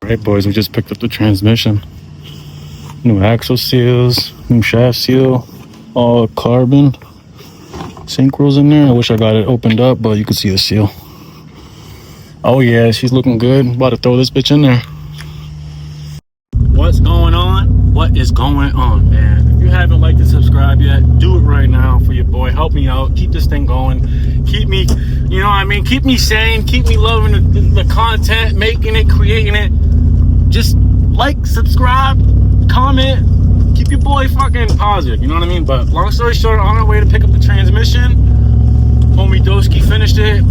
All right, boys, we just picked up the transmission. New axle seals, new shaft seal, all carbon. Synchros in there. I wish I got it opened up, but you can see the seal. Oh yeah, she's looking good. About to throw this bitch in there. What's going on? What is going on, man? If you haven't liked and subscribed yet, do it right now for your boy. Help me out. Keep this thing going. Keep me, you know what I mean? Keep me sane. Keep me loving the content, making it, creating it. Just like, subscribe, comment. Keep your boy fucking positive, you know what I mean? But long story short, on our way to pick up the transmission. Homie Doski finished it.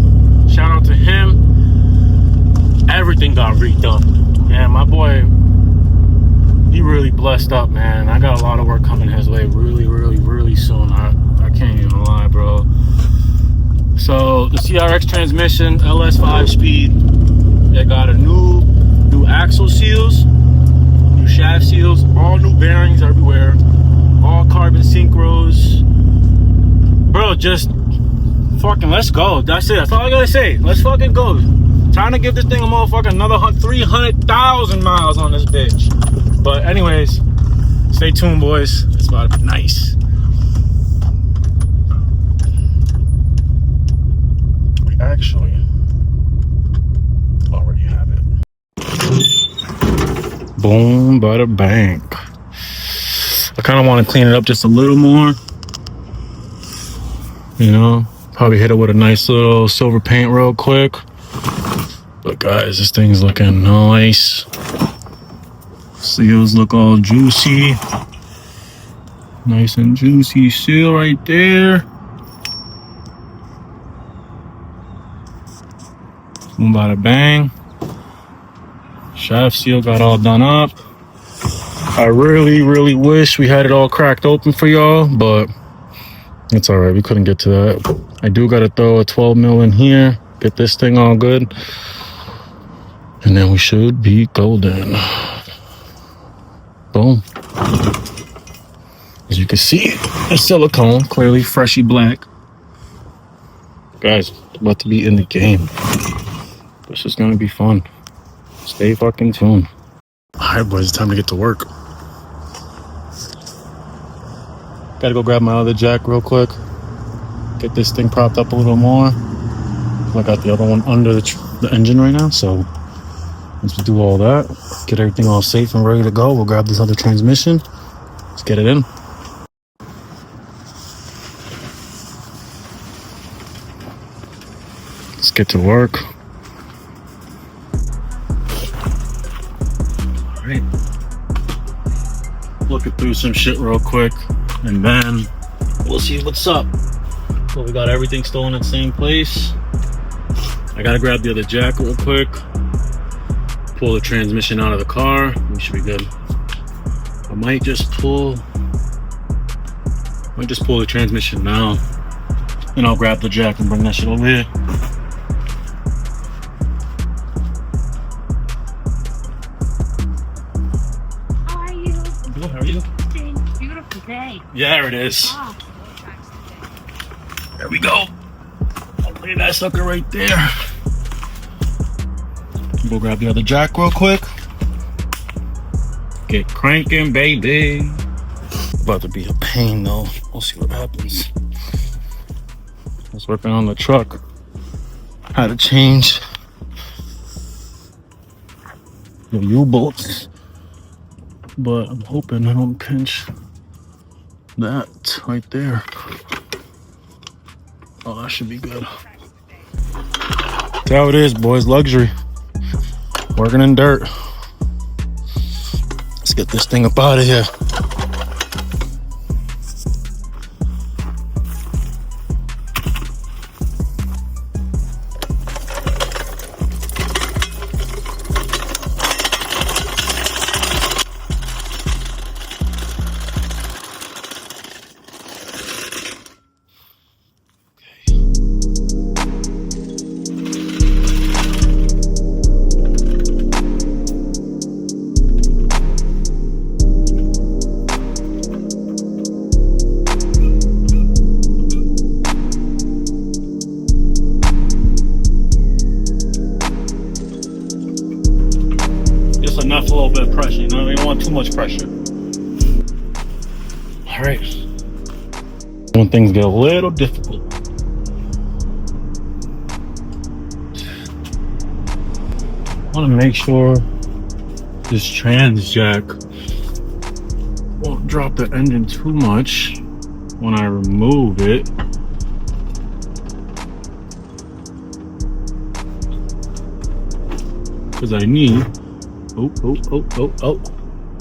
Shout out to him. Everything got redone. Man, my boy, he really blessed up, man. I got a lot of work coming his way really soon. I can't even lie, bro. So the CRX transmission, LS 5-speed, they got a new axle seals, new shaft seals, all new bearings everywhere, all carbon synchros. Bro, just fucking let's go. That's it. That's all I gotta say. Let's fucking go. Trying to give this thing a motherfucking another 300,000 miles on this bitch. But anyways, stay tuned, boys. It's about to be nice. We actually already have it. Boom, bada bang. I kind of want to clean it up just a little more. You know, probably hit it with a nice little silver paint real quick. But guys, this thing's looking nice. Seals look all juicy. Nice and juicy seal right there. Boom, bada bang. Shaft seal got all done up. I really wish we had it all cracked open for y'all, but it's all right. We couldn't get to that. I do got to throw a 12 mil in here. Get this thing all good. And then we should be golden. Boom. As you can see, the silicone, clearly freshy black. Guys, about to be in the game. This is gonna be fun. Stay fucking tuned. Alright, boys, it's time to get to work. Gotta go grab my other jack real quick. Get this thing propped up a little more. I got the other one under the engine right now, so once we do all that, get everything all safe and ready to go, we'll grab this other transmission. Let's get it in. Let's get to work. All right. Looking through some shit real quick, and then we'll see what's up. So we got everything still in the same place. I gotta grab the other jack real quick. Pull the transmission out of the car. We should be good. I might just pull the transmission now, and I'll grab the jack and bring that shit over here. How are you? Good, how are you? Beautiful day. Yeah, there it is. Wow. There we go. Look at that sucker right there. Go grab the other jack real quick. Get cranking, baby. About to be a pain though. We'll see what happens. I was working on the truck. Had to change the U-bolts, but I'm hoping I don't pinch that right there. Oh, that should be good. That's how it is, boys. Luxury. Working in dirt. Let's get this thing up out of here. enough, a little bit of pressure. You know, you don't want too much pressure. All right. When things get a little difficult, I want to make sure this trans jack won't drop the engine too much when I remove it. Because I need,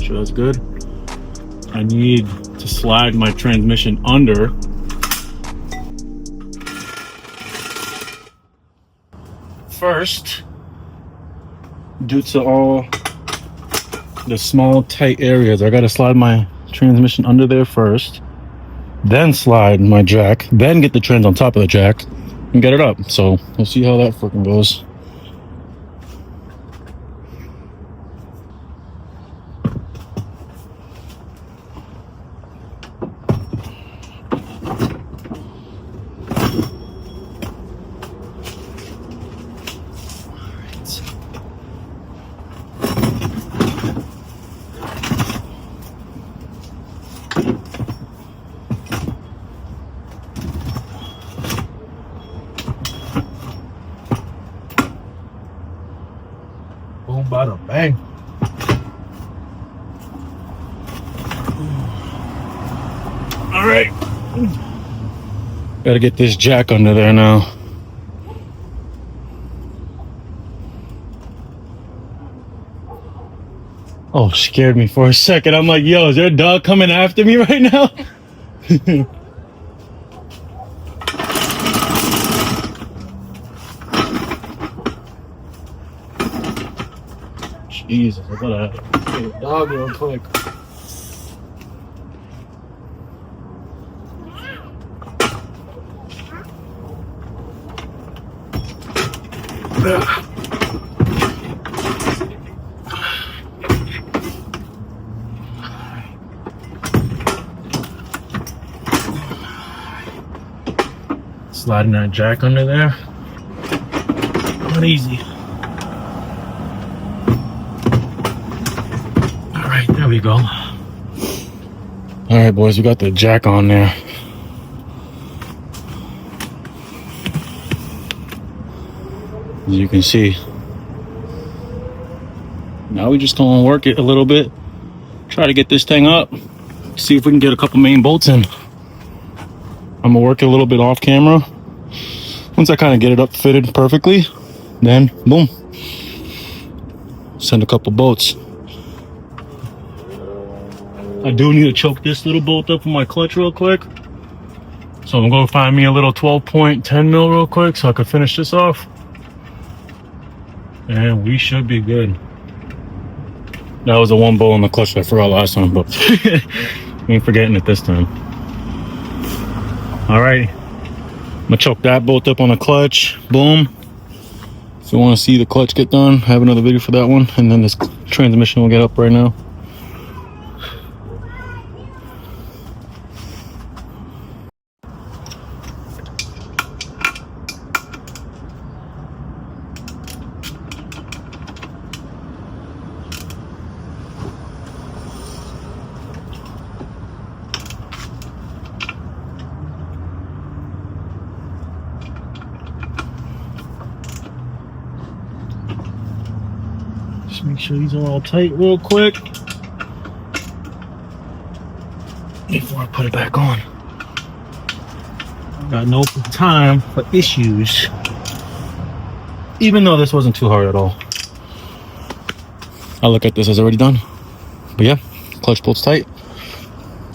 sure that's good. I need to slide my transmission under. First, due to all the small tight areas, I gotta slide my transmission under there first, then slide my jack, then get the trans on top of the jack and get it up. So we'll see how that freaking goes. Boom, bada bang. All right. Gotta get this jack under there now. Oh, scared me for a second. I'm like, yo, is there a dog coming after me right now? Jesus, I gotta get a dog real quick. Sliding that jack under there. Not easy. Alright, there we go. Alright, boys, we got the jack on there. As you can see. Now we just gonna work it a little bit. Try to get this thing up. See if we can get a couple main bolts in. I'm gonna work it a little bit off camera. Once I kind of get it up fitted perfectly, then boom, send a couple bolts. I do need to choke this little bolt up with my clutch real quick, so I'm gonna find me a little 12.10 mil real quick so I can finish this off, and we should be good. That was the one bolt on the clutch I forgot last time, but we ain't forgetting it this time. All right, I'm gonna choke that bolt up on the clutch. Boom. If you want to see the clutch get done, I have another video for that one, and then this transmission will get up right now. Just make sure these are all tight real quick before I put it back on. Got no time for issues, even though this wasn't too hard at all. I look at this as already done, but yeah, clutch bolts tight.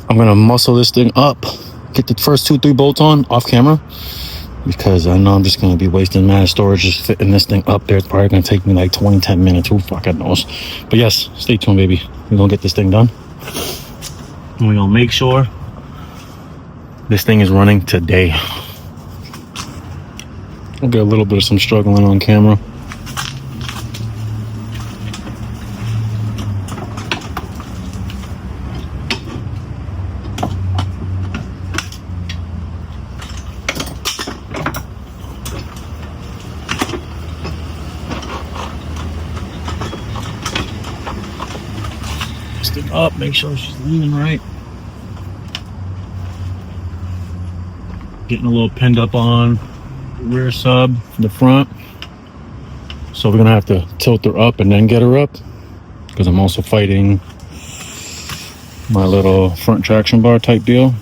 I'm gonna muscle this thing up, get the first 2-3 bolts on off camera, because I know I'm just gonna be wasting mad storage just fitting this thing up there. It's probably gonna take me like 10 minutes. Who fucking knows? But yes, stay tuned, baby. We're gonna get this thing done, and we're gonna make sure this thing is running today. We'll get a little bit of some struggling on camera. thing up, make sure she's leaning right. Getting a little pinned up on the rear sub from the front. So we're gonna have to tilt her up and then get her up, because I'm also fighting my little front traction bar type deal.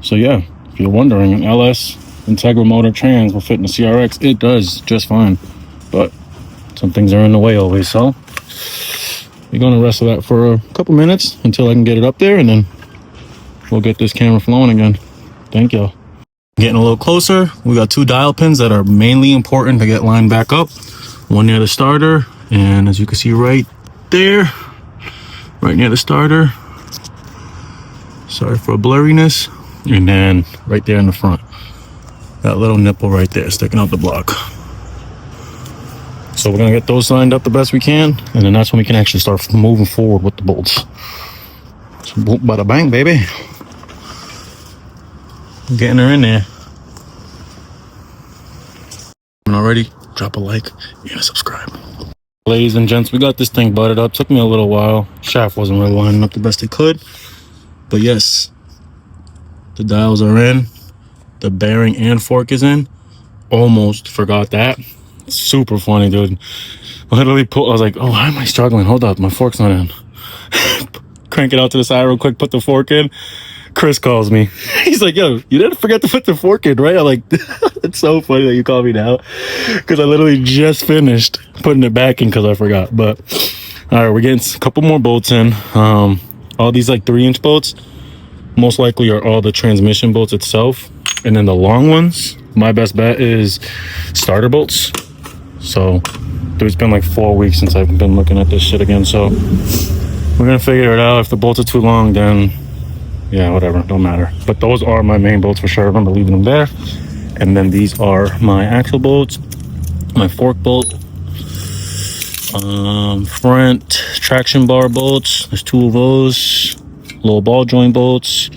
So yeah, if you're wondering, an LS integral motor trans will fit in the CRX. It does just fine, but some things are in the way always. So we're gonna wrestle that for a couple minutes until I can get it up there, and then we'll get this camera flowing again. Thank y'all. Getting a little closer, we got 2 dial pins that are mainly important to get lined back up. One near the starter, and as you can see right there, right near the starter. Sorry for a blurriness. And then right there in the front, that little nipple right there sticking out the block. So we're gonna get those lined up the best we can, and then that's when we can actually start moving forward with the bolts. So bolt bada bang, baby. Getting her in there. And already, drop a like and a subscribe. Ladies and gents, we got this thing butted up. Took me a little while. Shaft wasn't really lining up the best it could, but yes, the dials are in. The bearing and fork is in. Almost forgot that. Super funny, dude. Literally I was like, oh, why am I struggling? Hold up, my fork's not in. Crank it out to the side real quick, put the fork in. Chris calls me. He's like, yo, you didn't forget to put the fork in, right? I'm like, it's so funny that you call me now, because I literally just finished putting it back in because I forgot. But all right, we're getting a couple more bolts in. All these like 3-inch bolts most likely are all the transmission bolts itself, and then the long ones, my best bet is starter bolts. So it's been like 4 weeks since I've been looking at this shit again, so we're gonna figure it out. If the bolts are too long, then yeah, whatever, don't matter. But those are my main bolts for sure. I remember leaving them there. And then these are my axle bolts, my fork bolt, front traction bar bolts. There's 2 of those. Little ball joint bolts.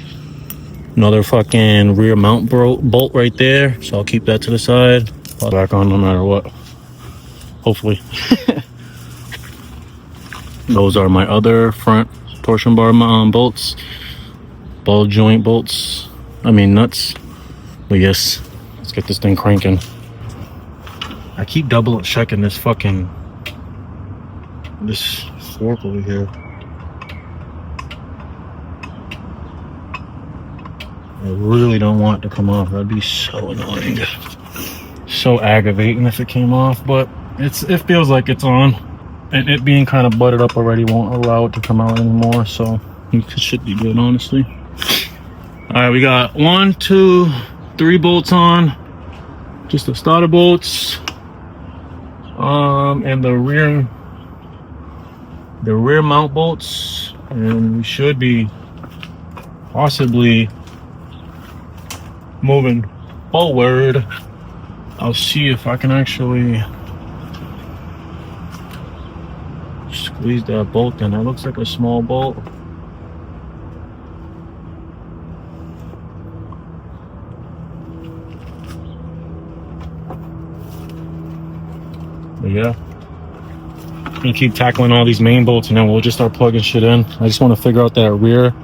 Another fucking rear mount bolt right there. So I'll keep that to the side. Put back on no matter what. Hopefully. Those are my other front torsion bar bolts. Ball joint bolts. I mean nuts. But yes, let's get this thing cranking. I keep double checking this fork over here. I really don't want it to come off. That'd be so annoying. So aggravating if it came off, but it feels like it's on. And it being kind of butted up already won't allow it to come out anymore, so it should be good, honestly. All right, we got 1, 2, 3 bolts on, just the starter bolts, and the rear mount bolts, and we should be possibly moving forward. I'll see if I can actually squeeze that bolt in. That looks like a small bolt. But yeah, I'm gonna keep tackling all these main bolts, and then we'll just start plugging shit in. I just want to figure out that rear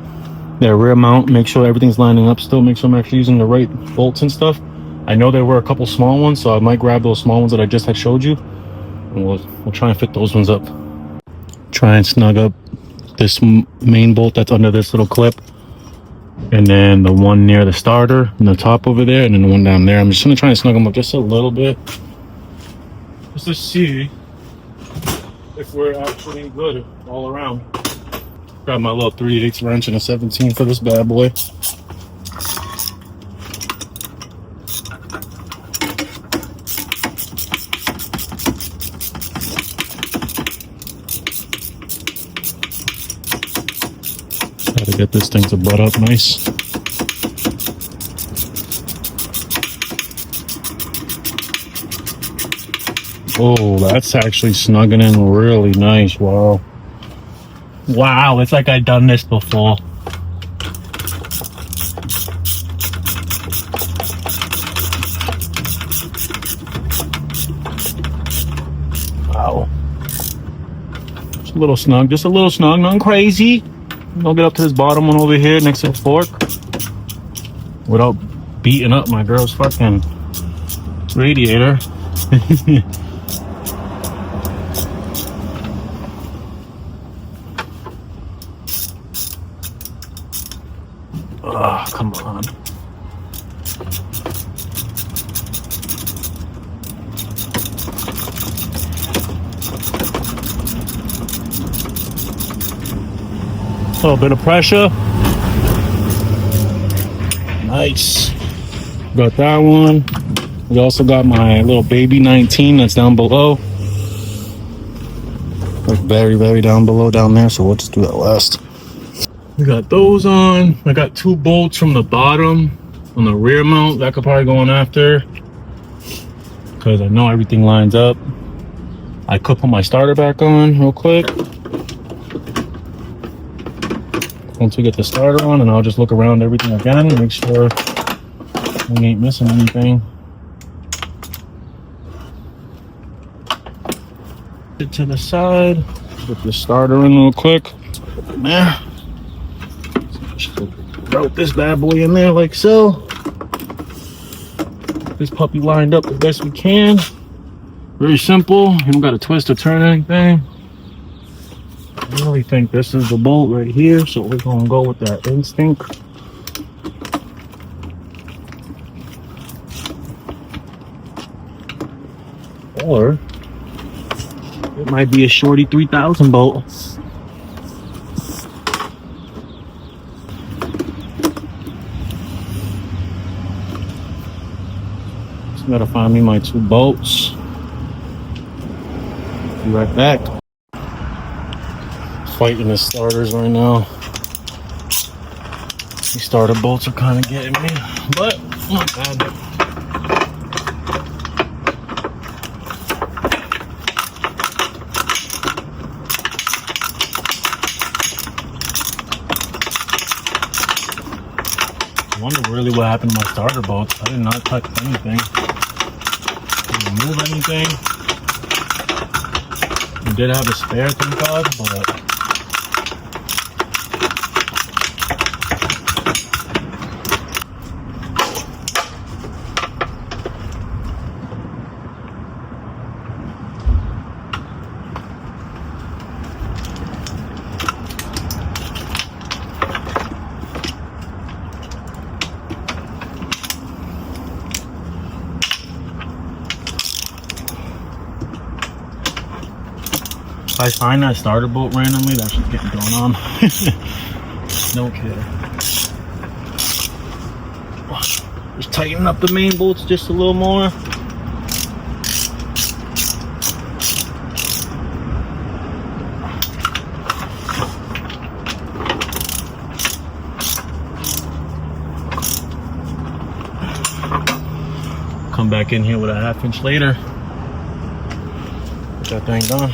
mount, make sure everything's lining up still, make sure I'm actually using the right bolts and stuff. I know there were a couple small ones, so I might grab those small ones that I just had showed you, and we'll try and fit those ones up. Try and snug up this main bolt that's under this little clip, and then the one near the starter and the top over there, and then the one down there. I'm just gonna try and snug them up just a little bit, just to see if we're actually good all around. Grab my little 3/8 wrench and a 17 for this bad boy. Gotta get this thing to butt up nice. Oh, that's actually snugging in really nice. Wow. Wow, it's like I've done this before. Wow. a little snug, just a little snug, nothing crazy. I'll get up to this bottom one over here next to the fork without beating up my girl's fucking radiator. Oh, come on. A little bit of pressure. Nice. Got that one. We also got my little baby 19 that's down below. Like very down below down there, so we'll just do that last. We got those on. I got 2 bolts from the bottom on the rear mount that could probably go on after, because I know everything lines up. I could put my starter back on real quick once we get the starter on, and I'll just look around everything again and make sure we ain't missing anything. Get to the side, put the starter in real quick. There. Just route this bad boy in there like so. This puppy lined up the best we can. Very simple. You don't got to twist or turn anything. I really think this is the bolt right here, so we're gonna go with that instinct. Or it might be a Shorty 3000 bolt. Just gotta find me my 2 bolts. Be right back. Fighting the starters right now. These starter bolts are kind of getting me, but not bad. I wonder really what happened to my starter bolts. I did not touch anything. Didn't move anything. I did have a spare, thank God, but if I find that starter bolt randomly, that's just getting thrown on. No kidding. Just tighten up the main bolts just a little more. Come back in here with a 1/2 inch later. Get that thing done.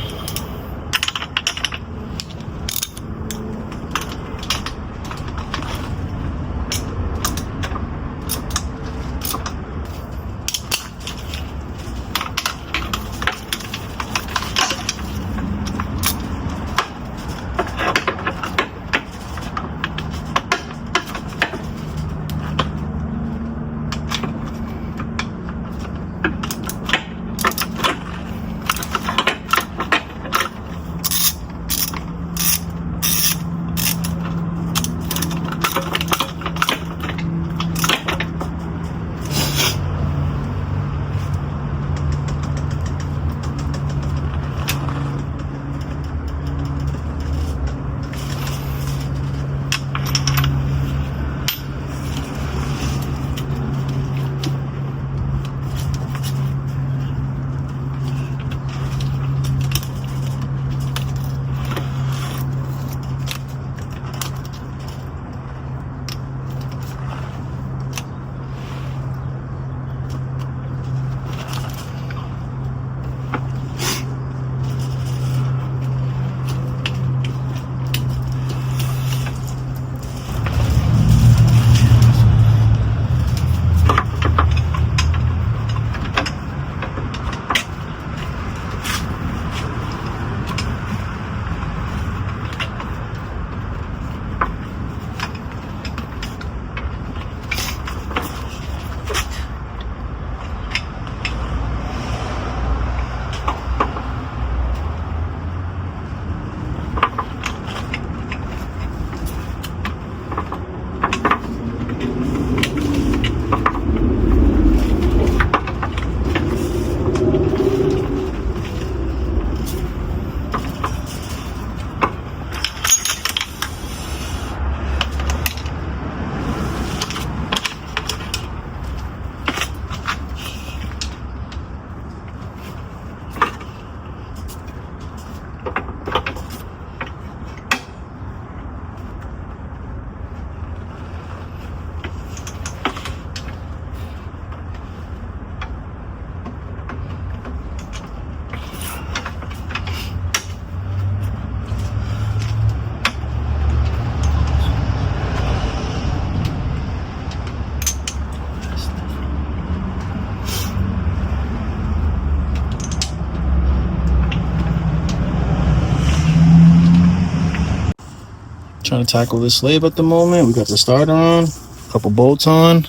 Trying to tackle this slave at the moment. We got the starter on, a couple bolts on.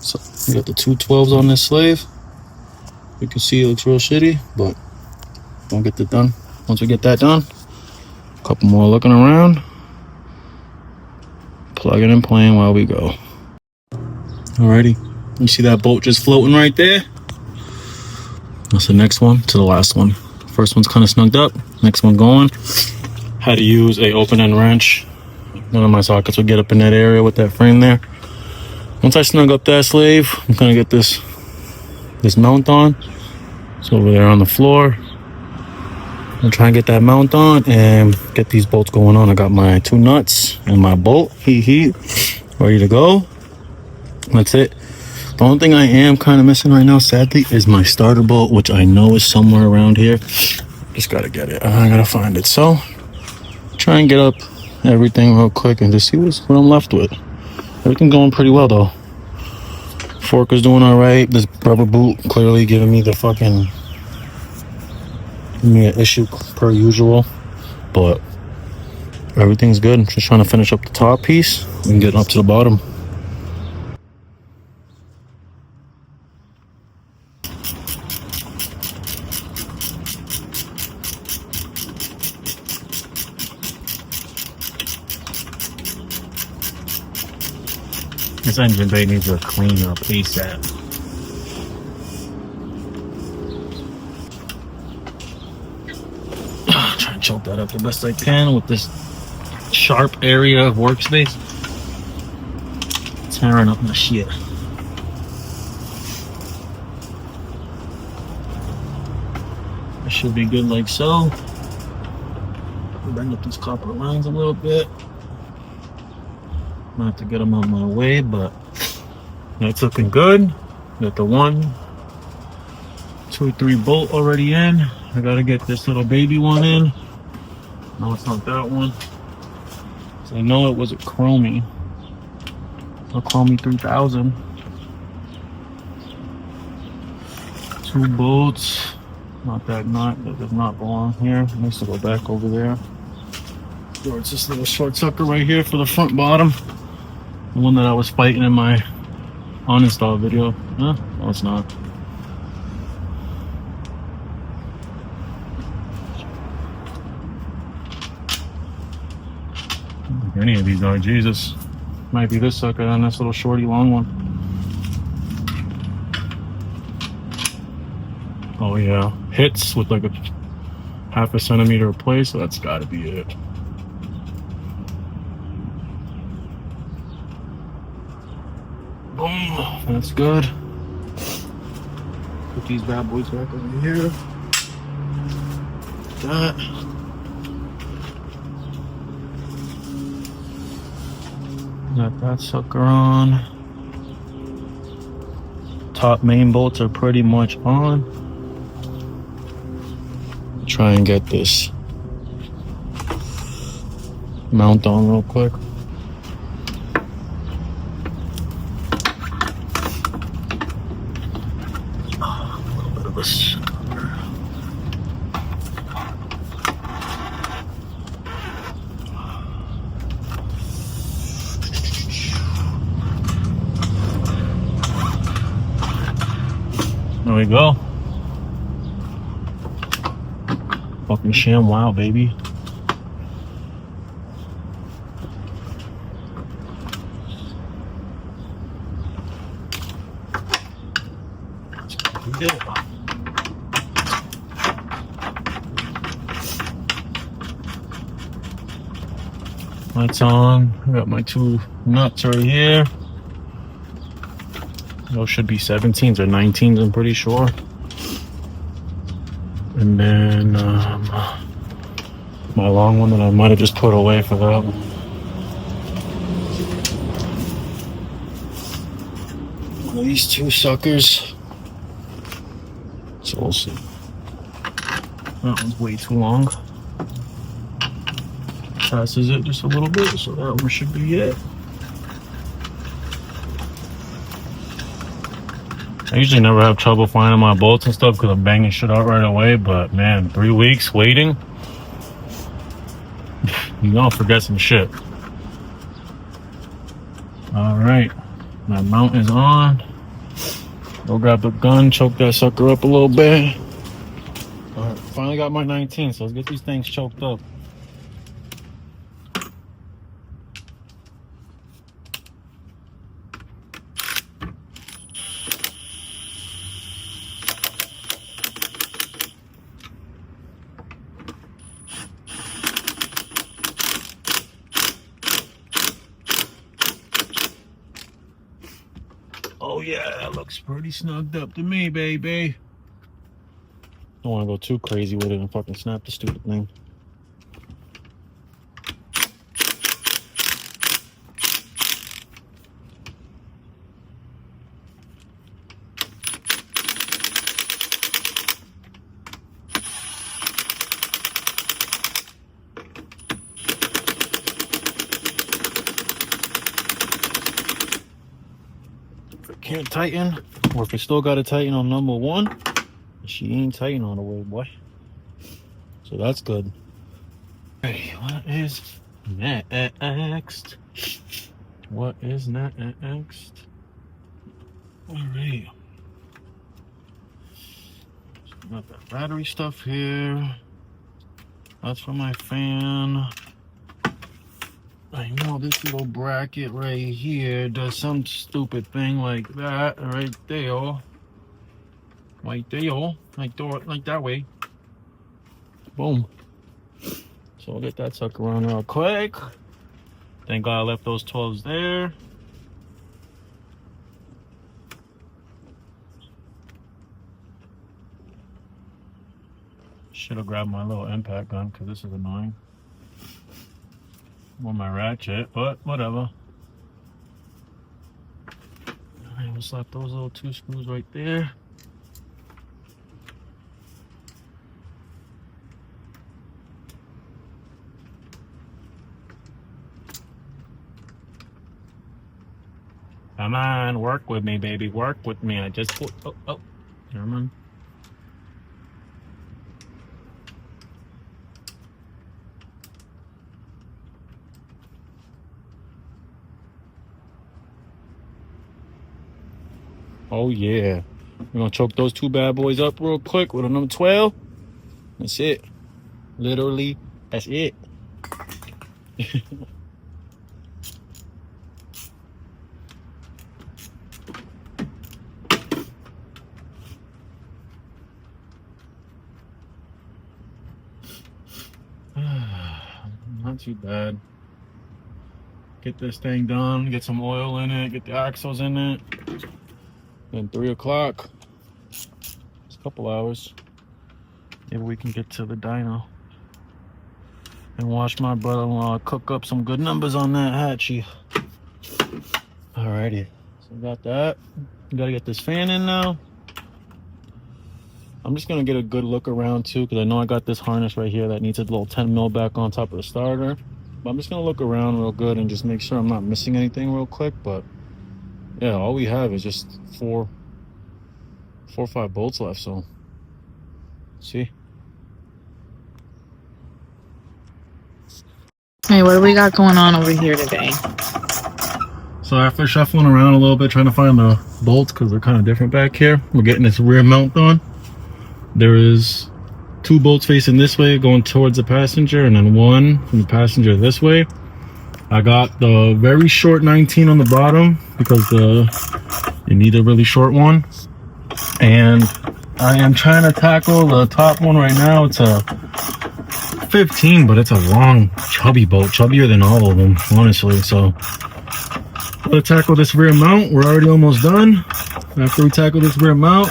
So we got the 212s on this slave. You can see it looks real shitty, but we'll get that done. Once we get that done, a couple more looking around. Plugging and playing while we go. Alrighty, you see that bolt just floating right there? That's the next one to the last one. First one's kind of snugged up, next one going. Had to use a open end wrench. None of my sockets would get up in that area with that frame there. Once I snug up that slave, I'm gonna get this mount on. It's over there on the floor. I'll try and get that mount on and get these bolts going on. I got my 2 nuts and my bolt heat ready to go. That's it. The only thing I am kind of missing right now, sadly, is my starter bolt, which I know is somewhere around here. Just gotta get it. I gotta find it. So try and get up everything real quick and just see what I'm left with. Everything's going pretty well though. Fork is doing all right. This rubber boot clearly giving me an issue per usual, but everything's good. I'm just trying to finish up the top piece and get up to the bottom. This engine bay needs a clean up ASAP. Try and choke that up the best I can with this sharp area of workspace. Tearing up my shit. That should be good like so. Bring up these copper lines a little bit. Not to get them on my way, but that's looking good. Got the 1, 2, 3 bolt already in. I gotta get this little baby one in. No, it's not that one. So I know it was a Chromie. A Chromie 3000. 2 bolts. Not that nut. That does not belong here. Needs to go back over there. Or it's this little short sucker right here for the front bottom. The one that I was fighting in my uninstall video. Huh? No, it's not. I don't think any of these are. Jesus. Might be this sucker on this little shorty long one. Oh yeah. Hits with like a 1/2 centimeter of play, so that's gotta be it. Boom, that's good. Put these bad boys back over here. That. Got that sucker on. Top main bolts are pretty much on. Try and get this mount on real quick. There we go. Fucking sham wow, baby. We did it. Lights on. I got my 2 nuts right here. Those should be 17s or 19s, I'm pretty sure. And then my long one that I might have just put away for that one. These 2 suckers. So we'll see. That one's way too long. Passes it just a little bit, so that one should be it. I usually never have trouble finding my bolts and stuff because I'm banging shit out right away, but man, 3 weeks waiting. You don't forget some shit. All right, my mount is on. Go grab the gun, choke that sucker up a little bit. All right, finally got my 19, so let's get these things choked up. Oh yeah, that looks pretty snugged up to me, baby. Don't want to go too crazy with it and fucking snap the stupid thing. If it can't tighten, or if it still got to tighten on number one, she ain't tighten all the way, boy. So that's good. Hey, what is next? What is next? All right. Got that battery stuff here. That's for my fan. I know this little bracket right here does some stupid thing like that right there. Like there, like that way. Boom. So I'll get that sucker around real quick. Thank God I left those 12s there. Should have grabbed my little impact gun because this is annoying. Or my ratchet, but whatever. Alright, we'll slap those little 2 screws right there. Come on, work with me, baby. Work with me. I just put. Oh. Come on. Oh, yeah. We're going to choke those 2 bad boys up real quick with a number 12. That's it. Literally, that's it. Not too bad. Get this thing done, get some oil in it, get the axles in it. Then 3 o'clock. It's a couple hours. Maybe we can get to the dyno and watch my brother-in-law cook up some good numbers on that hatchie. Alrighty, so got that. Gotta get this fan in now. I'm just gonna get a good look around too, because I know I got this harness right here that needs a little 10 mil back on top of the starter. But I'm just gonna look around real good and just make sure I'm not missing anything real quick. But yeah, all we have is just four or 5 bolts left, so see. Hey, what do we got going on over here today? So after shuffling around a little bit trying to find the bolts, because they're kind of different back here, we're getting this rear mount on. There is 2 bolts facing this way going towards the passenger, and then 1 from the passenger this way. I got the very short 19 on the bottom because you need a really short one, and I am trying to tackle the top one right now. It's a 15, but it's a long chubby boat, chubbier than all of them, honestly. So I'm gonna tackle this rear mount. We're already almost done. After we tackle this rear mount,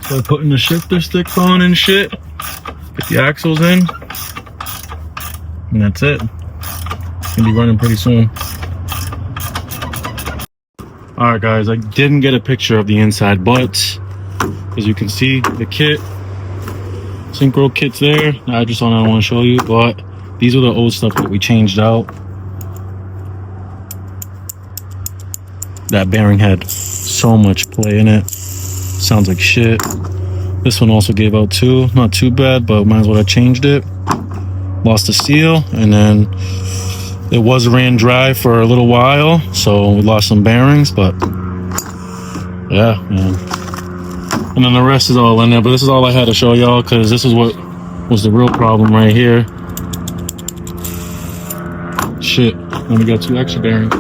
start putting the shifter sticks on and shit, get the axles in, and that's it. Gonna be running pretty soon. Alright guys, I didn't get a picture of the inside, but as you can see, the kit, synchro kit's there. The address on it I don't want to show you, but these are the old stuff that we changed out. That bearing had so much play in it. Sounds like shit. This one also gave out too. Not too bad, but might as well have changed it. lost the seal, and then it was ran dry for a little while, so we lost some bearings, but yeah, man. And then the rest is all in there, but this is all I had to show y'all because this is what was the real problem right here. Shit, and we got 2 extra bearings.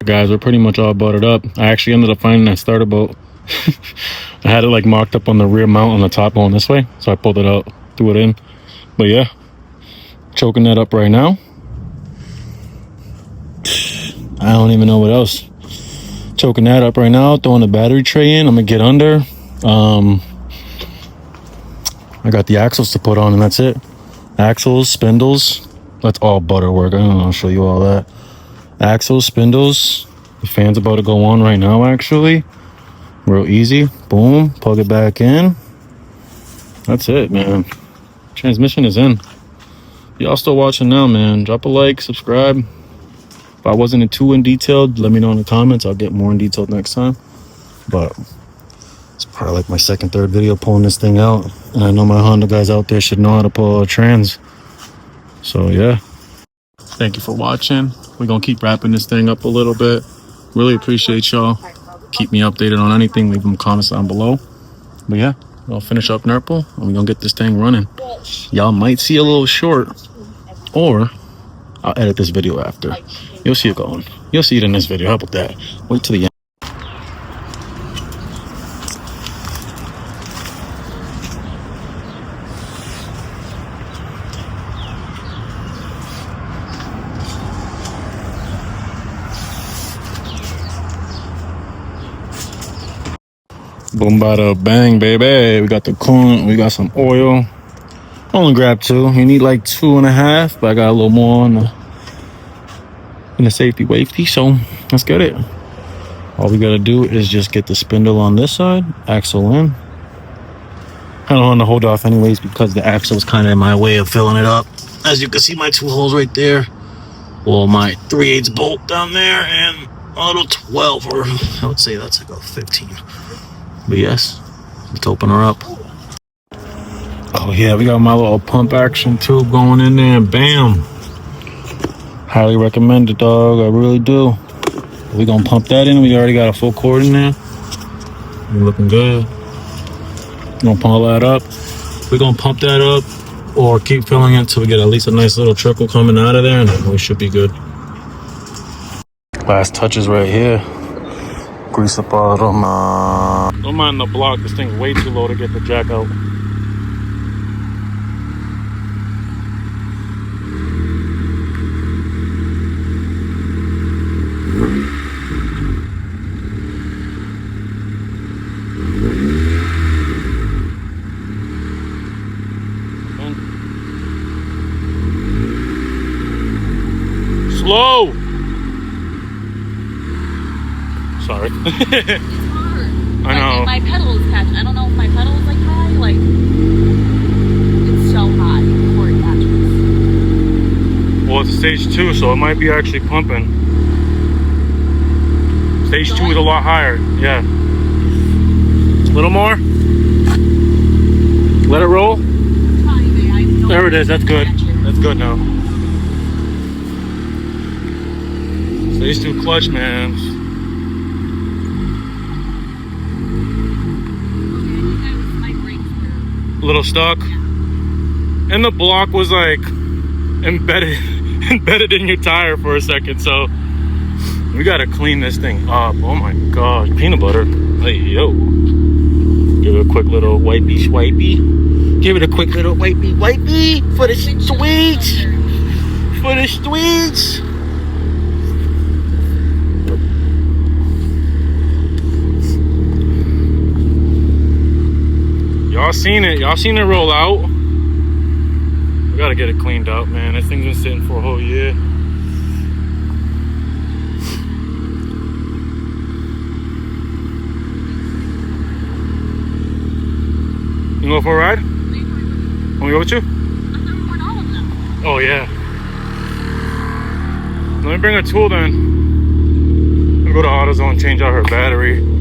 Guys, we're pretty much all buttered up. I actually ended up finding that starter bolt. I had it like marked up on the rear mount on the top going this way, so I pulled it out, threw it in. But yeah, choking that up right now. I don't even know what else. Choking that up right now, throwing the battery tray in. I'm gonna get under. I got the axles to put on, and that's it. Axles, spindles, that's all butter work. I don't know, I'll show you all that. Axles, spindles, the fan's about to go on right now, actually. Real easy. Boom, plug it back in. That's it, man. Transmission is in. Y'all still watching now, man? Drop a like, subscribe. If I wasn't too in detail, let me know in the comments. I'll get more in detail next time. But it's probably like my second, third video pulling this thing out. And I know my Honda guys out there should know how to pull a trans. So yeah. Thank you for watching. We're going to keep wrapping this thing up a little bit. Really appreciate y'all. Keep me updated on anything. Leave them comments down below. But yeah, I'll finish up Nurple and we're going to get this thing running. Y'all might see a little short, or I'll edit this video after. You'll see it going. You'll see it in this video. How about that? Wait till the end. Boom, bada, bang, baby. We got the coolant. We got some oil. Only grab 2. You need like 2.5, but I got a little more on in the safety wafety. So let's get it. All we gotta do is just get the spindle on this side, axle in. I don't want to hold off anyways because the axle is kind of in my way of filling it up. As you can see, my 2 holes right there. Well, my 3/8 bolt down there and a little 12, or I would say that's like a 15. But yes, let's open her up. Oh yeah, we got my little pump action tube going in there, and bam. Highly recommend it, dog. I really do. We're gonna pump that in. We already got a full cord in there. We're looking good. Gonna pump that up. We're gonna pump that up or keep filling it until we get at least a nice little trickle coming out of there, and then we should be good. Last touches right here. Grease up all of them. Don't mind the block. This thing's way too low to get the jack out. Slow. Sorry. It's hard. I know. My pedal is catching. I don't know if my pedal is like high. Like it's so high before it catches. Well, it's stage 2, so it might be actually pumping. Stage 2 is a lot higher. Yeah. A little more. Let it roll. There it is. That's good. That's good now. Stage 2 clutch, man. A little stuck, and the block was like embedded in your tire for a second, so we gotta clean this thing up. Oh my gosh, peanut butter. Hey yo, give it a quick little wipey swipey. Give it a quick little wipey for the sweets. For the sweets. Y'all seen it. Y'all seen it roll out. We gotta get it cleaned up, man. This thing's been sitting for a whole year. You go for a ride? Want me to go with you? Oh yeah. Let me bring a tool then. I'll go to AutoZone and change out her battery.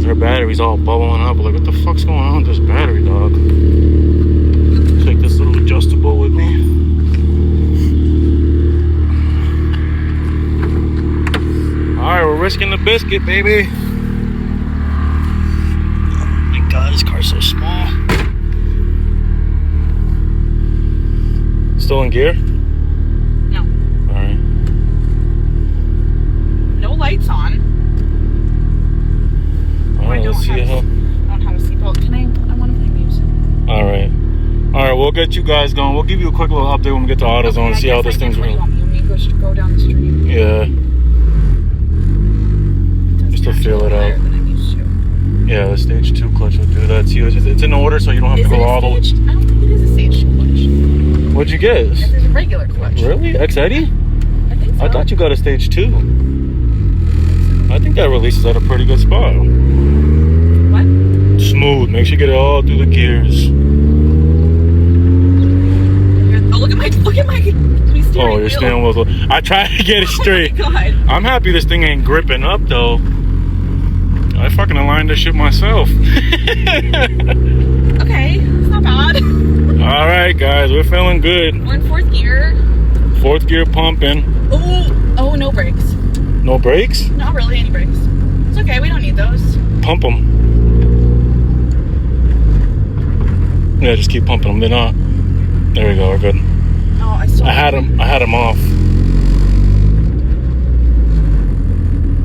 Her battery's all bubbling up. Like, what the fuck's going on with this battery, dog? Check biscuit, baby. Oh my God, this car's so small. Still in gear? No. All right. No lights on. All right, let's see how. I don't have a seatbelt. I want to play music. All right. All right, we'll get you guys going. We'll give you a quick little update when we get to AutoZone and see how this thing's running. running. You want me to go down the street? Yeah. Just to feel it out. Than I'm used to. Yeah, the stage 2 clutch will do that. See, it's in order, so you don't have to go all the way. I don't think it is a stage 2 clutch. What'd you get? This is a regular clutch. Really? X80? I think so. I thought you got a stage 2. I think that releases at a pretty good spot. What? Smooth. Make sure you get it all through the gears. Oh, look at my steering Oh, your steering wheel. I tried to get it straight. Oh my God. I'm happy this thing ain't gripping up, though. I fucking aligned this shit myself. Okay, it's not bad. All right, guys, we're feeling good. We're in 4th gear. 4th gear pumping. Oh, no brakes. No brakes? Not really any brakes. It's okay, we don't need those. Pump them. Yeah, just keep pumping them. They're not. There we go. We're good. Oh, I had them off.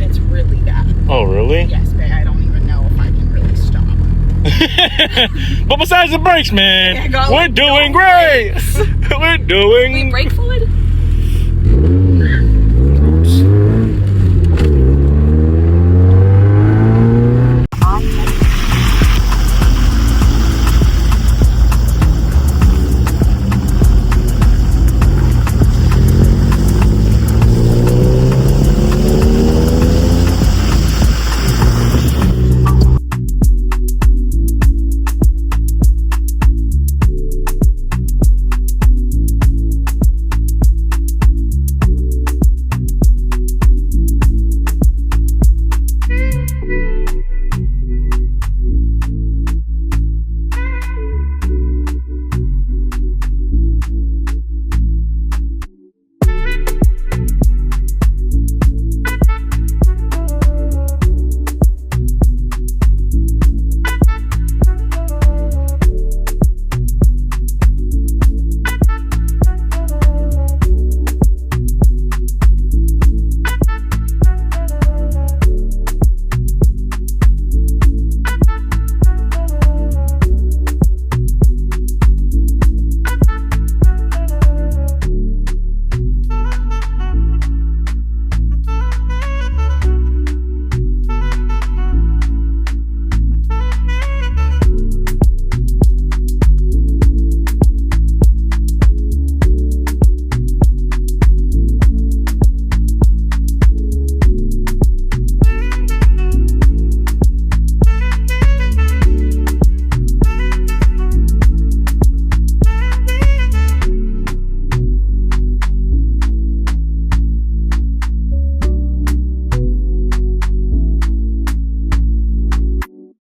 It's really bad. Oh, really? Yes, babe. I don't even know if I can really stop. But besides the brakes, man, Yeah, we're doing great. We're doing. We brake fluid